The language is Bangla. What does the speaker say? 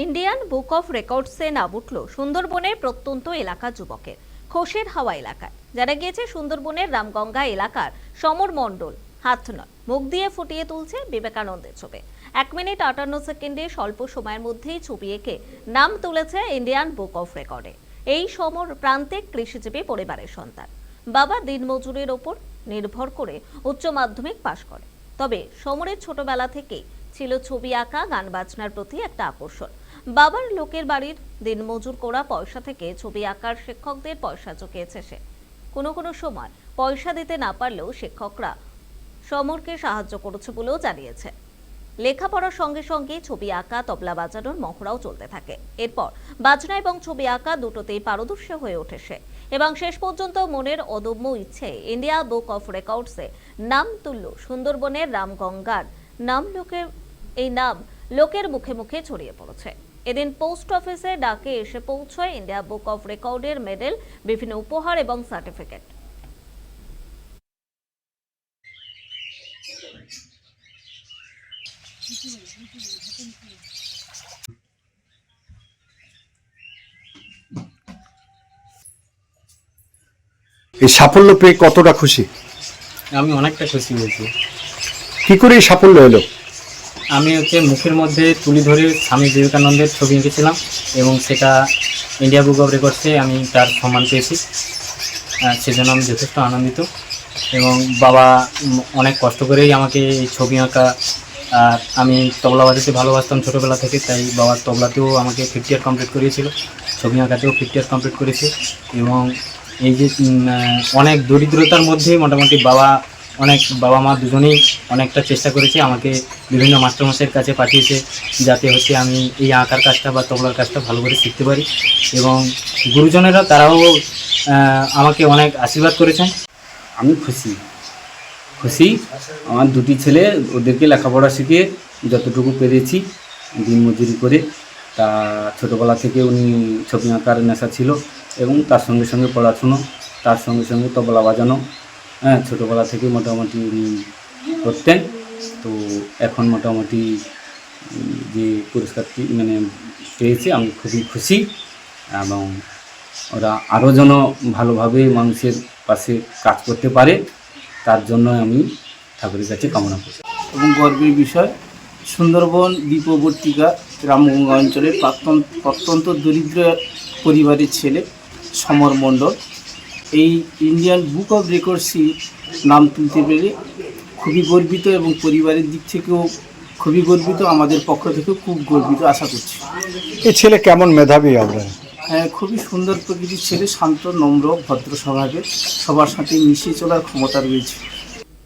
ইন্ডিয়ান বুক অফ রেকর্ডসে নাম উঠল সুন্দরবনের প্রত্যন্ত এলাকা যুবকের। খোসের হাওয়া এলাকায় যারা গিয়েছে সুন্দরবনের রামগঙ্গা এলাকার সমর মণ্ডল হাত নয় মুখ দিয়ে ফুটিয়ে তুলছে বিবেকানন্দের ছবি। 1 মিনিট 58 সেকেন্ডে স্বল্প সময়ের মধ্যেই ছবি এঁকে নাম তুলেছে ইন্ডিয়ান বুক অফ রেকর্ডে। এই সমর প্রান্তিক কৃষিজীবী পরিবারের সন্তান। বাবা দিনমজুরের ওপর নির্ভর করে উচ্চ মাধ্যমিক পাশ করে। তবে সমরের ছোটবেলা থেকেই ছিল ছবি আঁকা, গান বাজনার প্রতি একটা আকর্ষণ। বাবার লোকের বাড়ির দিনমজুর করা পয়সা থেকে ছবি আঁকার শিক্ষকদের পয়সা জুগিয়েছে সে। কোনো কোনো সময় পয়সা দিতে না পারলেও শিক্ষকরা সমরকে সাহায্য করেছে বলেও জানিয়েছে। লেখাপড়ার সঙ্গে সঙ্গে ছবি আঁকা, তবলা বাজানোর মহড়াও চলতে থাকে। এরপর বাজনা এবং ছবি আঁকা দুটোতেই পারদর্শী হয়ে ওঠে সে এবং শেষ পর্যন্ত মনের অদম্য ইচ্ছে ইন্ডিয়া বুক অফ রেকর্ডসে নাম তুলল সুন্দরবনের রামগঙ্গার নাম। এই নাম লোকের মুখে মুখে ছড়িয়ে পড়েছে। এদিন পোস্ট অফিসে ডাকে এসে পৌঁছয় ইন্ডিয়া বুক অফ রেকর্ডের মেডেল, বিভিন্ন উপহার এবং সার্টিফিকেট। এই সাফল্য পেয়ে কতটা খুশি? আমি অনেকটা খুশি হয়েছি। কি করে এই সাফল্য এলো? আমি মুখের মধ্যে তুলি ধরে স্বামী বিবেকানন্দের ছবি এঁকেছিলাম এবং সেটা ইন্ডিয়া বুক অফ রেকর্ডসে আমি তার সম্মান পেয়েছি। সেজন্য আমি যথেষ্ট আনন্দিত এবং বাবা অনেক কষ্ট করেই আমাকে এই ছবি আঁকা, আমি তবলা বাজাতে ভালোবাসতাম ছোটোবেলা থেকে, তাই বাবার তবলাতেও আমাকে 50 ইয়ার কমপ্লিট করিয়েছিল, ছবি আঁকাতেও 50 ইয়ার কমপ্লিট করেছে। এবং এই যে অনেক দরিদ্রতার মধ্যে মোটামুটি বাবা মা দুজনেই অনেকটা চেষ্টা করেছে, আমাকে বিভিন্ন মাস্টারমশাইয়ের কাছে পাঠিয়েছে যাতে আমি এই আঁকার কাজটা বা তবলার কাজটা ভালো করে শিখতে পারি। এবং গুরুজনেরা তারাও আমাকে অনেক আশীর্বাদ করেছেন। আমি খুশি। আমার দুটি ছেলে, ওদেরকে লেখাপড়া শিখিয়ে যতটুকু পেরেছি দিনমজুরি করে। তা ছোটোবেলা থেকে উনি ছবি আঁকার নেশা ছিল এবং তার সঙ্গে সঙ্গে পড়াশুনো, তার সঙ্গে সঙ্গে তবলা বাজানো, ছোটোবেলা থেকে মোটামুটি উনি করতেন। তো এখন মোটামুটি যে পুরস্কারটি পেয়েছে আমি খুবই খুশি এবং ওরা আরও যেন ভালোভাবে মানুষের পাশে কাজ করতে পারে তার জন্য আমি ঠাকুরের কাছে কামনা করি। এবং গর্বের বিষয়, সুন্দরবন দ্বীপবর্তিকা রামগঙ্গা অঞ্চলের প্রত্যন্ত দরিদ্র পরিবারের ছেলে সমর মণ্ডল এই ইন্ডিয়ান বুক অফ রেকর্ডসই নাম তুলতে পেরে খুবই গর্বিত এবং পরিবারের দিক থেকেও খুবই গর্বিত, আমাদের পক্ষ থেকেও খুব গর্বিত আশা করছি। এই ছেলে কেমন মেধাবী? আপনার? হ্যাঁ, খুবই সুন্দর প্রকৃতির ছেলে, শান্ত, নম্র, ভদ্র স্বভাবের, সবার সাথে মিশিয়ে চলার ক্ষমতা রয়েছে।